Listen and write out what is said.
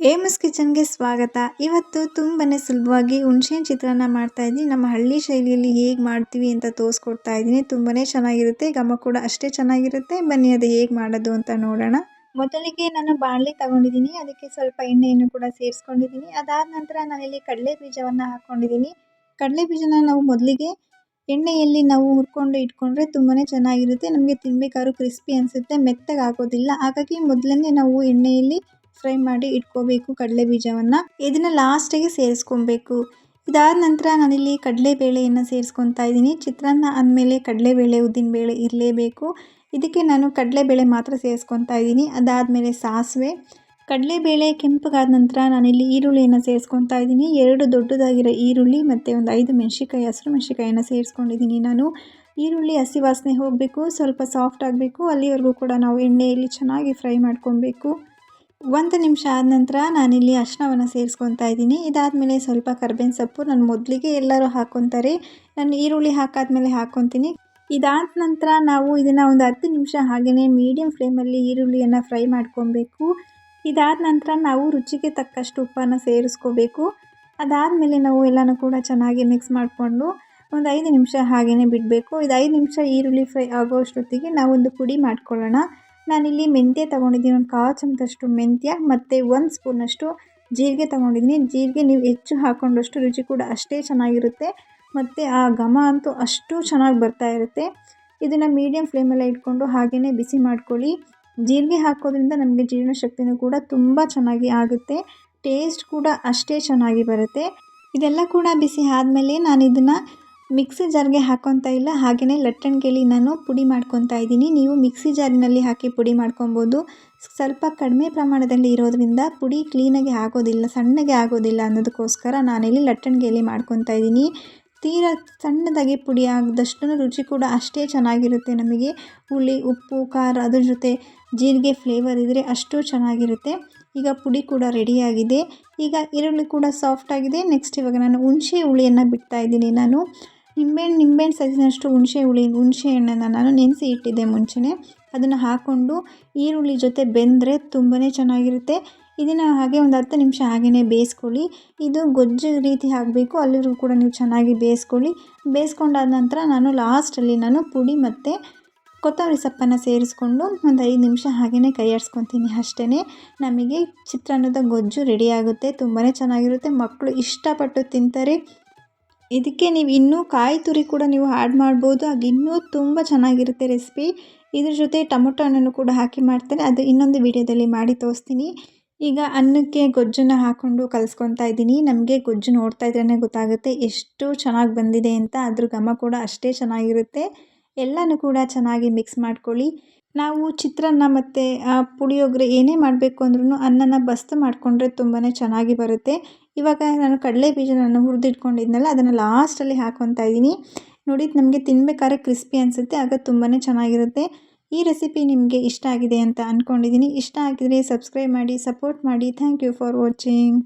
ಏಮಸ್ ಕಿಚನ್ಗೆ ಸ್ವಾಗತ. ಇವತ್ತು ತುಂಬನೇ ಸುಲಭವಾಗಿ ಹುಣಸೆಹಣ್ಣು ಚಿತ್ರಾನ್ನ ಮಾಡ್ತಾ ಇದ್ದೀನಿ. ನಮ್ಮ ಹಳ್ಳಿ ಶೈಲಿಯಲ್ಲಿ ಹೇಗೆ ಮಾಡ್ತೀವಿ ಅಂತ ತೋರಿಸ್ಕೊಡ್ತಾ ಇದ್ದೀನಿ. ತುಂಬನೇ ಚೆನ್ನಾಗಿರುತ್ತೆ, ಘಮ ಕೂಡ ಅಷ್ಟೇ ಚೆನ್ನಾಗಿರುತ್ತೆ. ಬನ್ನಿ ಅದು ಹೇಗೆ ಮಾಡೋದು ಅಂತ ನೋಡೋಣ. ಮೊದಲಿಗೆ ನಾನು ಬಾಣಲೆ ತಗೊಂಡಿದ್ದೀನಿ, ಅದಕ್ಕೆ ಸ್ವಲ್ಪ ಎಣ್ಣೆಯನ್ನು ಕೂಡ ಸೇರಿಸ್ಕೊಂಡಿದ್ದೀನಿ. ಅದಾದ ನಂತರ ನಾನಿಲ್ಲಿ ಕಡಲೆ ಬೀಜವನ್ನು ಹಾಕ್ಕೊಂಡಿದ್ದೀನಿ. ಕಡಲೆ ಬೀಜನ ನಾವು ಮೊದಲಿಗೆ ಎಣ್ಣೆಯಲ್ಲಿ ನಾವು ಹುರ್ಕೊಂಡು ಇಟ್ಕೊಂಡ್ರೆ ತುಂಬನೇ ಚೆನ್ನಾಗಿರುತ್ತೆ. ನಮಗೆ ತಿನ್ಬೇಕಾದ್ರೂ ಕ್ರಿಸ್ಪಿ ಅನಿಸುತ್ತೆ, ಮೆತ್ತಗೆ ಆಗೋದಿಲ್ಲ. ಹಾಗಾಗಿ ಮೊದಲನೇ ನಾವು ಎಣ್ಣೆಯಲ್ಲಿ ಫ್ರೈ ಮಾಡಿ ಇಟ್ಕೋಬೇಕು ಕಡಲೆ ಬೀಜವನ್ನು. ಇದನ್ನು ಲಾಸ್ಟಿಗೆ ಸೇರಿಸ್ಕೊಬೇಕು. ಇದಾದ ನಂತರ ನಾನಿಲ್ಲಿ ಕಡಲೆಬೇಳೆಯನ್ನು ಸೇರಿಸ್ಕೊತಾ ಇದ್ದೀನಿ. ಚಿತ್ರಾನ್ನ ಅಂದಮೇಲೆ ಕಡಲೆಬೇಳೆ ಉದ್ದಿನಬೇಳೆ ಇರಲೇಬೇಕು. ಇದಕ್ಕೆ ನಾನು ಕಡಲೆಬೇಳೆ ಮಾತ್ರ ಸೇರಿಸ್ಕೊತಾ ಇದ್ದೀನಿ. ಅದಾದಮೇಲೆ ಸಾಸಿವೆ, ಕಡಲೆಬೇಳೆ ಕೆಂಪಗಾದ ನಂತರ ನಾನಿಲ್ಲಿ ಈರುಳ್ಳಿಯನ್ನು ಸೇರಿಸ್ಕೊತಾ ಇದ್ದೀನಿ. 2 ದೊಡ್ಡದಾಗಿರೋ ಈರುಳ್ಳಿ ಮತ್ತು ಒಂದು 5 ಮೆಣಸಿಕಾಯಿ, ಹಸಿರು ಮೆಣಸಿಕಾಯನ್ನು ಸೇರಿಸ್ಕೊಂಡಿದ್ದೀನಿ ನಾನು. ಈರುಳ್ಳಿ ಹಸಿ ವಾಸನೆ ಹೋಗಬೇಕು, ಸ್ವಲ್ಪ ಸಾಫ್ಟ್ ಆಗಬೇಕು, ಅಲ್ಲಿವರೆಗೂ ಕೂಡ ನಾವು ಎಣ್ಣೆಯಲ್ಲಿ ಚೆನ್ನಾಗಿ ಫ್ರೈ ಮಾಡ್ಕೊಬೇಕು. 1 ನಿಮಿಷ ಆದ ನಂತರ ನಾನಿಲ್ಲಿ ಅರಿಶಿನವನ್ನು ಸೇರಿಸ್ಕೊತಾ ಇದ್ದೀನಿ. ಇದಾದಮೇಲೆ ಸ್ವಲ್ಪ ಕರ್ಬೇವಿನ ಸೊಪ್ಪು, ನಾನು ಮೊದಲಿಗೆ ಎಲ್ಲರೂ ಹಾಕ್ಕೊತಾರೆ, ನಾನು ಈರುಳ್ಳಿ ಹಾಕಾದ್ಮೇಲೆ ಹಾಕ್ಕೊತೀನಿ. ಇದಾದ ನಂತರ ನಾವು ಇದನ್ನು ಒಂದು 10 ನಿಮಿಷ ಹಾಗೆಯೇ ಮೀಡಿಯಮ್ ಫ್ಲೇಮಲ್ಲಿ ಈರುಳ್ಳಿಯನ್ನು ಫ್ರೈ ಮಾಡ್ಕೊಬೇಕು. ಇದಾದ ನಂತರ ನಾವು ರುಚಿಗೆ ತಕ್ಕಷ್ಟು ಉಪ್ಪನ್ನು ಸೇರಿಸ್ಕೋಬೇಕು. ಅದಾದಮೇಲೆ ನಾವು ಎಲ್ಲನೂ ಕೂಡ ಚೆನ್ನಾಗಿ ಮಿಕ್ಸ್ ಮಾಡಿಕೊಂಡು ಒಂದು 5 ನಿಮಿಷ ಹಾಗೆಯೇ ಬಿಡಬೇಕು. ಇದು 5 ನಿಮಿಷ ಈರುಳ್ಳಿ ಫ್ರೈ ಆಗೋ ಅಷ್ಟೊತ್ತಿಗೆ ನಾವೊಂದು ಪುಡಿ ಮಾಡ್ಕೊಳ್ಳೋಣ. ನಾನಿಲ್ಲಿ ಮೆಂತ್ಯ ತೊಗೊಂಡಿದ್ದೀನಿ, ಒಂದು 1/4 ಚಮಚದಷ್ಟು ಮೆಂತ್ಯ ಮತ್ತು 1 ಸ್ಪೂನಷ್ಟು ಜೀರಿಗೆ ತೊಗೊಂಡಿದ್ದೀನಿ. ಜೀರಿಗೆ ನೀವು ಹೆಚ್ಚು ಹಾಕ್ಕೊಂಡಷ್ಟು ರುಚಿ ಕೂಡ ಅಷ್ಟೇ ಚೆನ್ನಾಗಿರುತ್ತೆ ಮತ್ತು ಆ ಘಮ ಅಂತೂ ಅಷ್ಟು ಚೆನ್ನಾಗಿ ಬರ್ತಾ ಇರುತ್ತೆ. ಇದನ್ನು ಮೀಡಿಯಮ್ ಫ್ಲೇಮಲ್ಲೇ ಇಟ್ಕೊಂಡು ಹಾಗೆಯೇ ಬಿಸಿ ಮಾಡ್ಕೊಳ್ಳಿ. ಜೀರಿಗೆ ಹಾಕೋದ್ರಿಂದ ನಮಗೆ ಜೀರ್ಣಶಕ್ತಿನೂ ಕೂಡ ತುಂಬ ಚೆನ್ನಾಗಿ ಆಗುತ್ತೆ, ಟೇಸ್ಟ್ ಕೂಡ ಅಷ್ಟೇ ಚೆನ್ನಾಗಿ ಬರುತ್ತೆ. ಇದೆಲ್ಲ ಕೂಡ ಬಿಸಿ ಆದಮೇಲೆ ನಾನು ಇದನ್ನು ಮಿಕ್ಸಿ ಜಾರ್ಗೆ ಹಾಕ್ಕೊತಾ ಇಲ್ಲ, ಹಾಗೆಯೇ ಲಟ್ಟಣಿಗೆಯಲ್ಲಿ ನಾನು ಪುಡಿ ಮಾಡ್ಕೊತಾ ಇದ್ದೀನಿ. ನೀವು ಮಿಕ್ಸಿ ಜಾರಿನಲ್ಲಿ ಹಾಕಿ ಪುಡಿ ಮಾಡ್ಕೊಬೋದು. ಸ್ವಲ್ಪ ಕಡಿಮೆ ಪ್ರಮಾಣದಲ್ಲಿ ಇರೋದ್ರಿಂದ ಪುಡಿ ಕ್ಲೀನಾಗಿ ಆಗೋದಿಲ್ಲ, ಸಣ್ಣಗೆ ಆಗೋದಿಲ್ಲ ಅನ್ನೋದಕ್ಕೋಸ್ಕರ ನಾನಿಲ್ಲಿ ಲಟ್ಟಣಿಗೆಯಲ್ಲಿ ಮಾಡ್ಕೊತಾ ಇದ್ದೀನಿ. ತೀರಾ ಸಣ್ಣದಾಗಿ ಪುಡಿ ಆಗಿದಷ್ಟು ರುಚಿ ಕೂಡ ಅಷ್ಟೇ ಚೆನ್ನಾಗಿರುತ್ತೆ. ನಮಗೆ ಹುಳಿ, ಉಪ್ಪು, ಖಾರ ಅದ್ರ ಜೊತೆ ಜೀರಿಗೆ ಫ್ಲೇವರ್ ಇದ್ದರೆ ಅಷ್ಟು ಚೆನ್ನಾಗಿರುತ್ತೆ. ಈಗ ಪುಡಿ ಕೂಡ ರೆಡಿಯಾಗಿದೆ. ಈಗ ಈರುಳ್ಳಿ ಕೂಡ ಸಾಫ್ಟ್ ಆಗಿದೆ. ನೆಕ್ಸ್ಟ್ ಇವಾಗ ನಾನು ಹುಣಸೆ ಹುಳಿಯನ್ನು ಬಿಡ್ತಾ ಇದ್ದೀನಿ. ನಾನು ನಿಂಬೆಹಣ್ಣು ಸೈಜಿನಷ್ಟು ಹುಣಸೆ ಹಣ್ಣನ್ನು ನಾನು ನೆನೆಸಿ ಇಟ್ಟಿದ್ದೆ ಮುಂಚೆನೇ. ಅದನ್ನು ಹಾಕ್ಕೊಂಡು ಈರುಳ್ಳಿ ಜೊತೆ ಬೆಂದರೆ ತುಂಬನೇ ಚೆನ್ನಾಗಿರುತ್ತೆ. ಇದನ್ನು ಹಾಗೆ ಒಂದು 10 ನಿಮಿಷ ಹಾಗೆಯೇ ಬೇಯಿಸ್ಕೊಳ್ಳಿ. ಇದು ಗೊಜ್ಜು ರೀತಿ ಆಗಬೇಕು, ಅಲ್ಲಿವರೆಗೂ ಕೂಡ ನೀವು ಚೆನ್ನಾಗಿ ಬೇಯಿಸ್ಕೊಳ್ಳಿ. ಬೇಯಿಸ್ಕೊಂಡಾದ ನಂತರ ನಾನು ಲಾಸ್ಟಲ್ಲಿ ಪುಡಿ ಮತ್ತು ಕೊತ್ತಂಬರಿ ಸೊಪ್ಪನ್ನು ಸೇರಿಸ್ಕೊಂಡು ಒಂದು 5 ನಿಮಿಷ ಹಾಗೆಯೇ ಕೈ ಆಡಿಸ್ಕೊತೀನಿ. ಅಷ್ಟೇ ನಮಗೆ ಚಿತ್ರಾನ್ನದ ಗೊಜ್ಜು ರೆಡಿಯಾಗುತ್ತೆ. ತುಂಬಾ ಚೆನ್ನಾಗಿರುತ್ತೆ, ಮಕ್ಕಳು ಇಷ್ಟಪಟ್ಟು ತಿಂತಾರೆ. ಇದಕ್ಕೆ ನೀವು ಇನ್ನೂ ಕಾಯಿ ತುರಿ ಕೂಡ ನೀವು ಆ್ಯಡ್ ಮಾಡ್ಬೋದು, ಆಗ ಇನ್ನೂ ತುಂಬ ಚೆನ್ನಾಗಿರುತ್ತೆ ರೆಸಿಪಿ. ಇದ್ರ ಜೊತೆ ಟೊಮೊಟೊ ಹಣ್ಣನ್ನು ಕೂಡ ಹಾಕಿ ಮಾಡ್ತಾರೆ, ಅದು ಇನ್ನೊಂದು ವಿಡಿಯೋದಲ್ಲಿ ಮಾಡಿ ತೋರಿಸ್ತೀನಿ. ಈಗ ಅನ್ನಕ್ಕೆ ಗೊಜ್ಜನ್ನು ಹಾಕ್ಕೊಂಡು ಕಲಿಸ್ಕೊತಾ ಇದ್ದೀನಿ. ನಮಗೆ ಗೊಜ್ಜು ನೋಡ್ತಾ ಇದ್ರೇ ಗೊತ್ತಾಗುತ್ತೆ ಎಷ್ಟು ಚೆನ್ನಾಗಿ ಬಂದಿದೆ ಅಂತ. ಅದ್ರ ಘಮ ಕೂಡ ಅಷ್ಟೇ ಚೆನ್ನಾಗಿರುತ್ತೆ. ಎಲ್ಲನೂ ಕೂಡ ಚೆನ್ನಾಗಿ ಮಿಕ್ಸ್ ಮಾಡ್ಕೊಳ್ಳಿ. ನಾವು ಚಿತ್ರಾನ್ನ ಮತ್ತು ಪುಳಿಯೋಗರೆ ಏನೇ ಮಾಡಬೇಕು ಅಂದ್ರೂ ಅನ್ನನ ಬಸ್ತು ಮಾಡಿಕೊಂಡ್ರೆ ತುಂಬಾ ಚೆನ್ನಾಗಿ ಬರುತ್ತೆ. ಇವಾಗ ನಾನು ಕಡಲೆ ಬೀಜನ ಹುರಿದಿಟ್ಕೊಂಡಿದ್ನಲ್ಲ, ಅದನ್ನು ಲಾಸ್ಟಲ್ಲಿ ಹಾಕ್ಕೊತಾ ಇದ್ದೀನಿ. ನೋಡಿ, ನಮಗೆ ತಿನ್ಬೇಕಾದ್ರೆ ಕ್ರಿಸ್ಪಿ ಅನಿಸುತ್ತೆ, ಆಗ ತುಂಬಾ ಚೆನ್ನಾಗಿರುತ್ತೆ. ಈ ರೆಸಿಪಿ ನಿಮಗೆ ಇಷ್ಟ ಆಗಿದೆ ಅಂತ ಅಂದ್ಕೊಂಡಿದ್ದೀನಿ. ಇಷ್ಟ ಆಗಿದರೆ ಸಬ್ಸ್ಕ್ರೈಬ್ ಮಾಡಿ, ಸಪೋರ್ಟ್ ಮಾಡಿ. Thank you for watching.